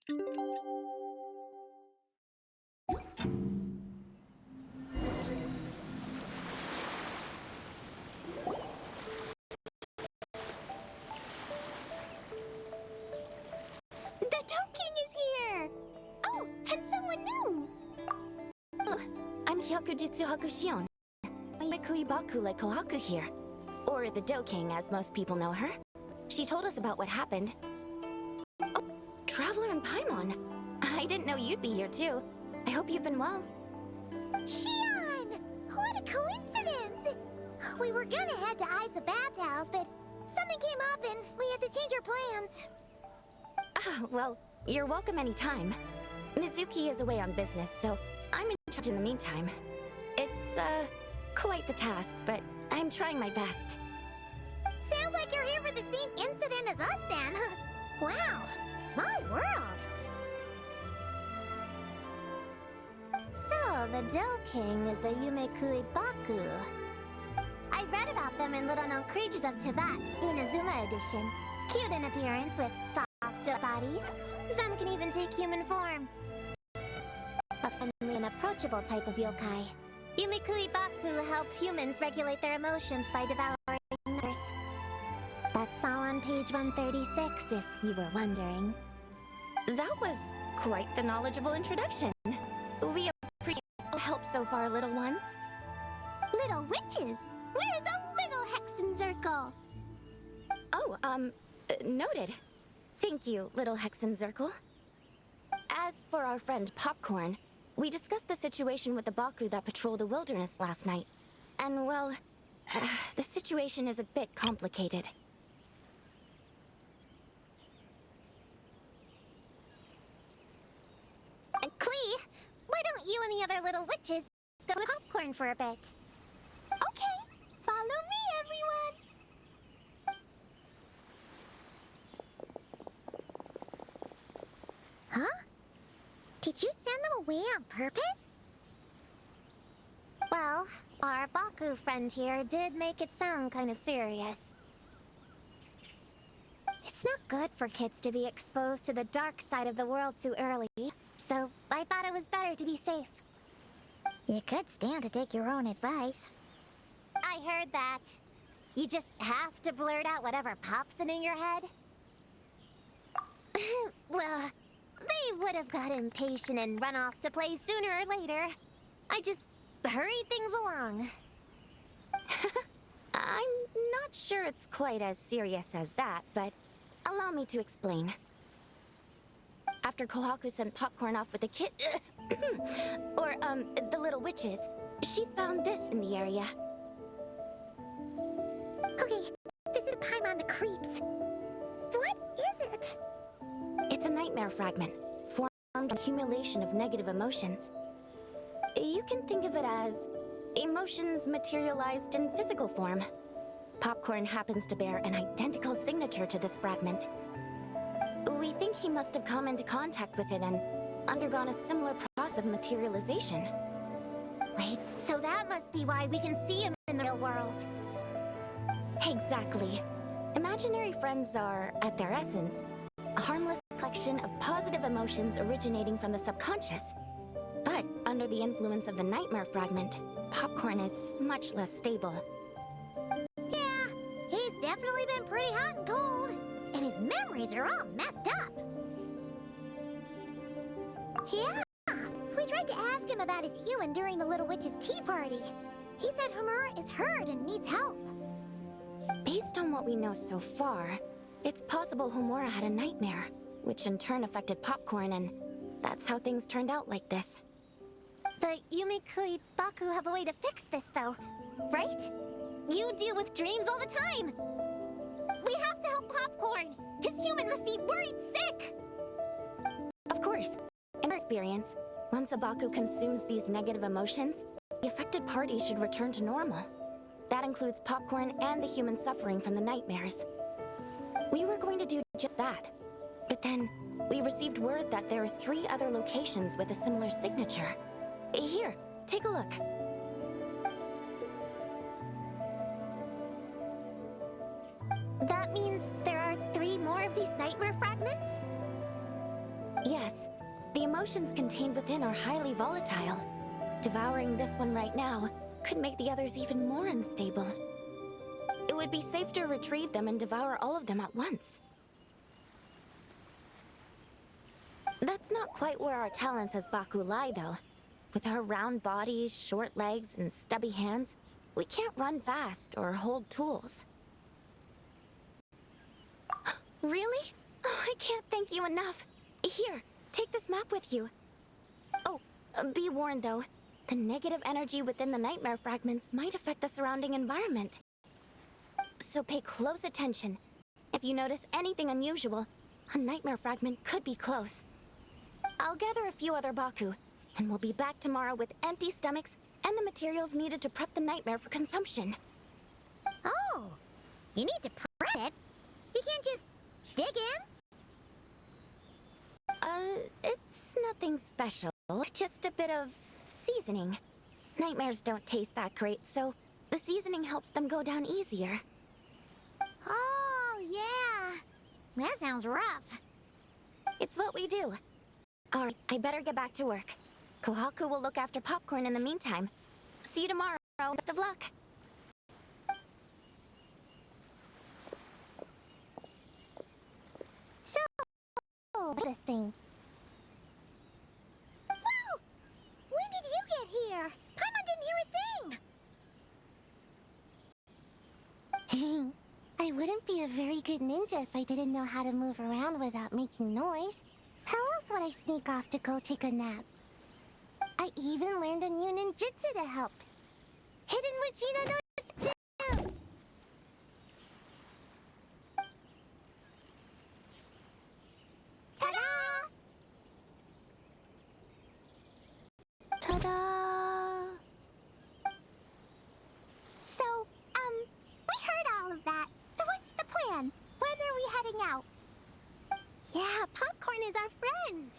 The Toad King is here! Oh, and someone new! Oh, I'm Hyakujitsu Hakushion. Yamekui Baku like Kohaku here. Or the Do King, as most people know her. She told us about what happened. Oh, Traveler and Paimon. I didn't know you'd be here too. I hope you've been well. Shion! What a coincidence! We were gonna head to Isa Bathhouse, but something came up and we had to change our plans. Well, you're welcome anytime. Mizuki is away on business, so I'm in charge in the meantime. It's, quite the task, but I'm trying my best. Sounds like you're here for the same incident as us then. Wow, small world. So, the Do King is a Yumekui Baku. I read about them in Little Known Creatures of Tibet, Inazuma edition. Cute in appearance with soft bodies. Some can even take human form. A friendly and approachable type of yokai. Yumekui Baku help humans regulate their emotions by devouring others. That's all on page 136, if you were wondering. That was quite the knowledgeable introduction. We appreciate all help so far, little ones. Little witches! We're the Little Hexen Circle! Oh, noted. Thank you, Little Hexen Circle. As for our friend Popcorn, we discussed the situation with the Baku that patrolled the wilderness last night. And, well, the situation is a bit complicated. Klee, why don't you and the other little witches go with Popcorn for a bit? Okay, follow me, everyone! Huh? Did you send them away on purpose? Well, our Baku friend here did make it sound kind of serious. It's not good for kids to be exposed to the dark side of the world too early, so I thought it was better to be safe. You could stand to take your own advice. I heard that. You just have to blurt out whatever pops in your head. Well, they would have got impatient and run off to play sooner or later. I just hurried things along. I'm not sure it's quite as serious as that, but allow me to explain. After Kohaku sent Popcorn off with the kid... or, the little witches, she found this in the area. Okay, this is Paimon the Creeps. What is it? It's a nightmare fragment, formed from accumulation of negative emotions. You can think of it as emotions materialized in physical form. Popcorn happens to bear an identical signature to this fragment. We think he must have come into contact with it and undergone a similar process of materialization. Wait, so that must be why we can see him in the real world. Exactly. Imaginary friends are, at their essence, a harmless collection of positive emotions originating from the subconscious. But under the influence of the nightmare fragment, Popcorn is much less stable. Yeah, he's definitely been pretty hot and cold, and his memories are all messed up. Yeah, we tried to ask him about his human during the Little Witch's tea party. He said Homura is hurt and needs help. Based on what we know so far, it's possible Homura had a nightmare, which in turn affected Popcorn, and that's how things turned out like this. The Yumekui Baku have a way to fix this, though, right? You deal with dreams all the time! We have to help Popcorn! His human must be worried sick! Of course. In our experience, once a Baku consumes these negative emotions, the affected party should return to normal. That includes Popcorn and the human suffering from the nightmares. We were going to do just that. But then, we received word that there are 3 other locations with a similar signature. Here, take a look. That means there are 3 more of these nightmare fragments? Yes, the emotions contained within are highly volatile. Devouring this one right now could make the others even more unstable. It would be safe to retrieve them and devour all of them at once. That's not quite where our talents as Baku lie, though. With our round bodies, short legs, and stubby hands, we can't run fast or hold tools. Really? Oh, I can't thank you enough. Here, take this map with you. Oh, be warned though. The negative energy within the nightmare fragments might affect the surrounding environment. So pay close attention. If you notice anything unusual, a nightmare fragment could be close. I'll gather a few other Baku, and we'll be back tomorrow with empty stomachs and the materials needed to prep the nightmare for consumption. Oh, you need to prep it? You can't just dig in? It's nothing special. Just a bit of seasoning. Nightmares don't taste that great, so the seasoning helps them go down easier. Oh, yeah. That sounds rough. It's what we do. Alright, I better get back to work. Kohaku will look after popcorn in the meantime. See you tomorrow. Best of luck. So, this thing. Whoa! When did you get here? Paimon didn't hear a thing. I wouldn't be a very good ninja if I didn't know how to move around without making noise. How else would I sneak off to go take a nap? I even learned a new ninjutsu to help. Hidden Wachino no Jutsu! Ta-da! Ta-da! So, we heard all of that. So what's the plan? When are we heading out? Yeah, Popcorn is our friend.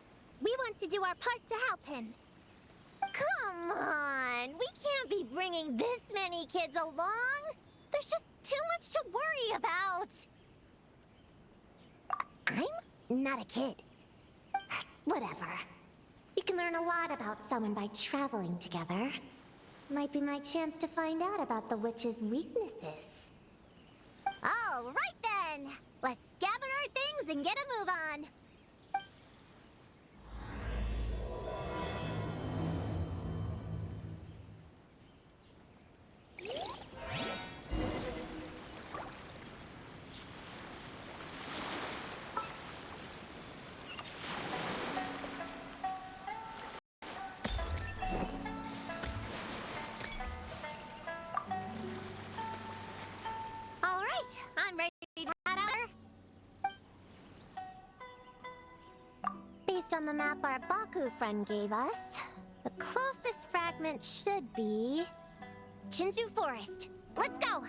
We want to do our part to help him. Come on, we can't be bringing this many kids along. There's just too much to worry about. I'm not a kid. Whatever. You can learn a lot about someone by traveling together. Might be my chance to find out about the witch's weaknesses. All right then! Let's gather our things and get a move on. All right, I'm ready to head out. Based on the map our Baku friend gave us, the closest fragment should be Chinju Forest. Let's go!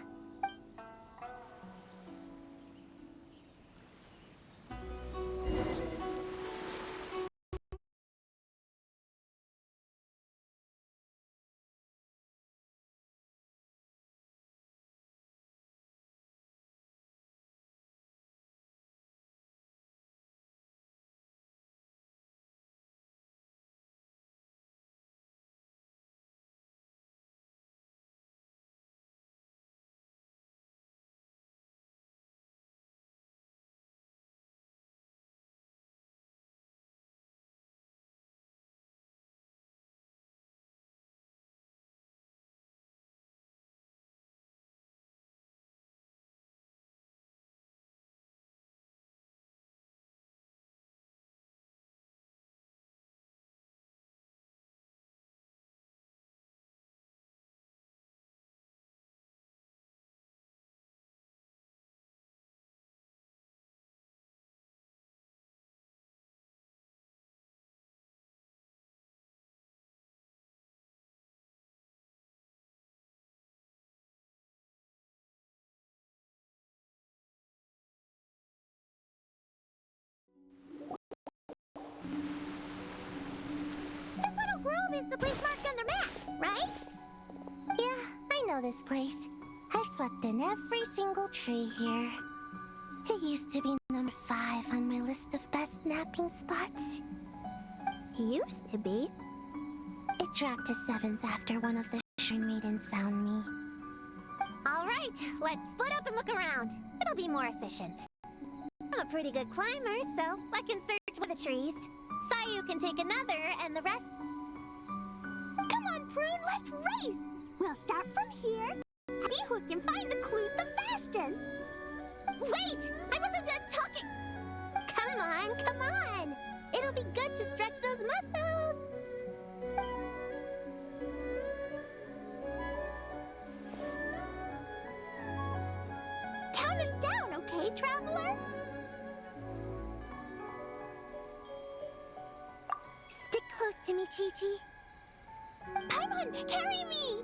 This little grove is the place marked on the map, right? Yeah, I know this place. I've slept in every single tree here. It used to be number 5 on my list list of best napping spots? Used to be. It dropped to 7th after one of the shrine maidens found me. Alright, let's split up and look around. It'll be more efficient. I'm a pretty good climber, so I can search with the trees. Sayu can take another, and the rest... Come on, Prune, let's race! We'll start from here. See who can find the clues the fastest. Wait! I wasn't done talking! Come on, come on! It'll be good to stretch those muscles! Count us down, okay, traveler? Stick close to me, Chi-Chi. Paimon, carry me!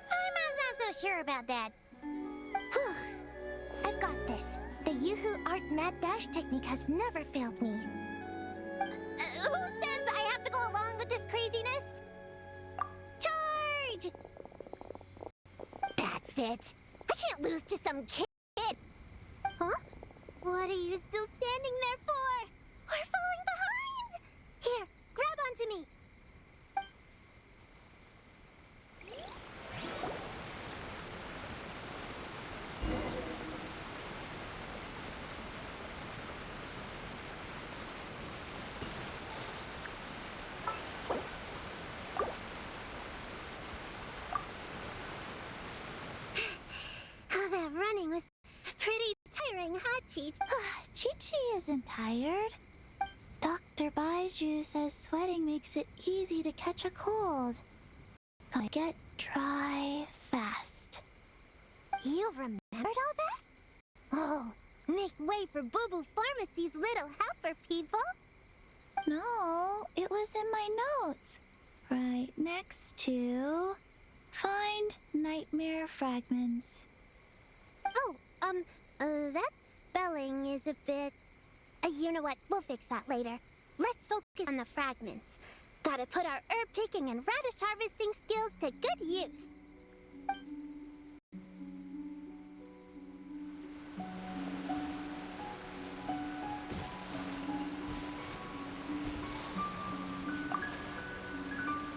I'm not so sure about that. Whew. I've got this. The Yoo-hoo art mad dash technique has never failed me. Who says I have to go along with this craziness? Charge! That's it. I can't lose to some kid. Huh? What are you still standing there for? We're falling behind! Here, grab onto me. That running was pretty tiring, huh, Chi-Chi isn't tired. Dr. Baiju says sweating makes it easy to catch a cold. Gonna get dry fast. You remembered all that? Oh, make way for Boo Boo Pharmacy's little helper, people. No, it was in my notes. Right next to... Find nightmare fragments. That spelling is a bit... you know what? We'll fix that later. Let's focus on the fragments. Gotta put our herb picking and radish harvesting skills to good use.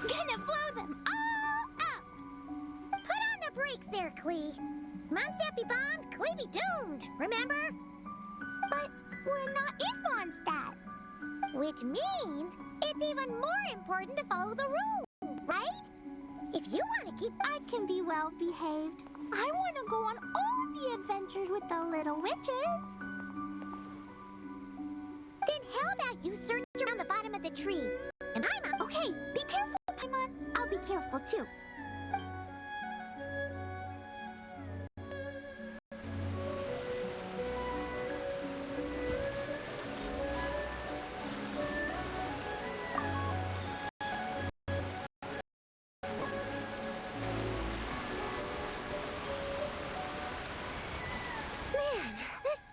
Gonna blow them all up! Put on the brakes there, Klee. Mondstadt be bombed, Klee be doomed, remember? But we're not in Mondstadt. Which means it's even more important to follow the rules, right? If you want to keep... I can be well behaved. I want to go on all the adventures with the little witches. Then how about you search around the bottom of the tree? And I'm out. Okay, be careful, Paimon. I'll be careful too.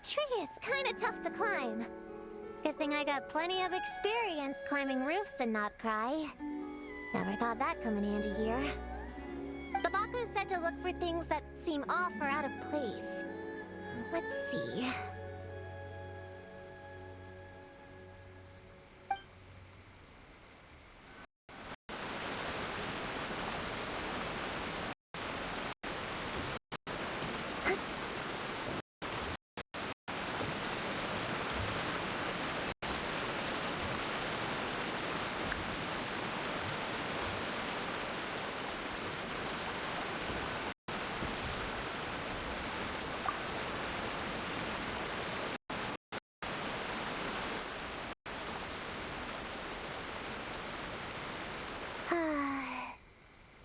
Tree is kind of tough to climb. Good thing I got plenty of experience climbing roofs and not cry. Never thought that'd come in handy here. The Baku said to look for things that seem off or out of place. Let's see.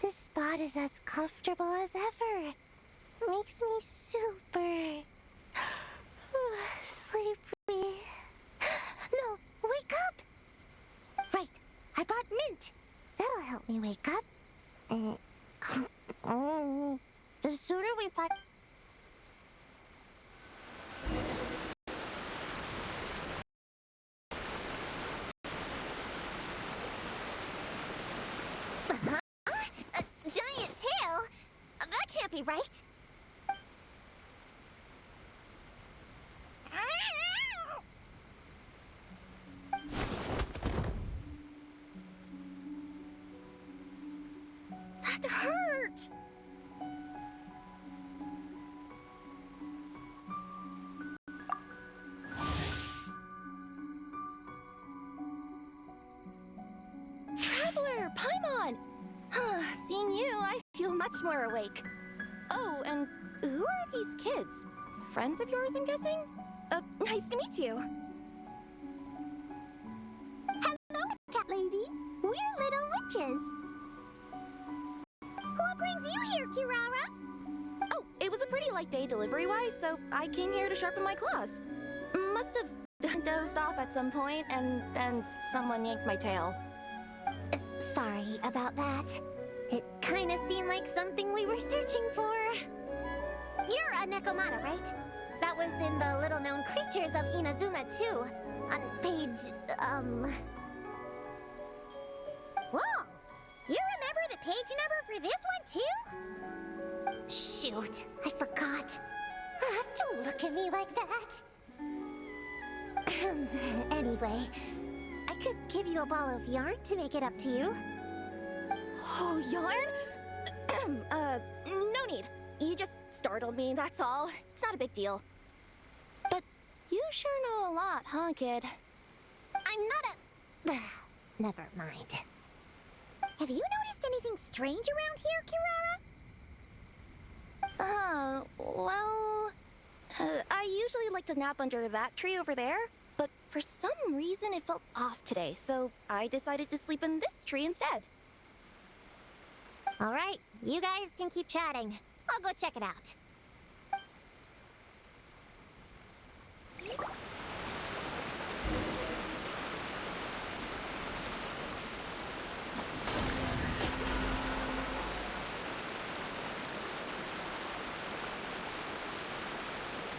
This spot is as comfortable as ever. Makes me super sleepy. No, wake up! Right, I brought mint. That'll help me wake up. The sooner we find... Giant tail? That can't be right. That hurt! Traveler, Paimon! Seeing you, I feel much more awake. Oh, and who are these kids? Friends of yours, I'm guessing? Nice to meet you. Hello, cat lady. We're little witches. What brings you here, Kirara? Oh, it was a pretty light day delivery-wise, so I came here to sharpen my claws. Must have dozed off at some point, and then someone yanked my tail. Sorry about that. It kinda seemed like something we were searching for. You're a Nekomata, right? That was in the little-known creatures of Inazuma, too. On page, Whoa! You remember the page number for this one, too? Shoot, I forgot. Don't look at me like that. Anyway, I could give you a ball of yarn to make it up to you. Oh, yarn? No need. You just startled me, that's all. It's not a big deal. But you sure know a lot, huh, kid? I'm not a... Never mind. Have you noticed anything strange around here, Kirara? Well... I usually like to nap under that tree over there, but for some reason it felt off today, so I decided to sleep in this tree instead. All right, you guys can keep chatting. I'll go check it out.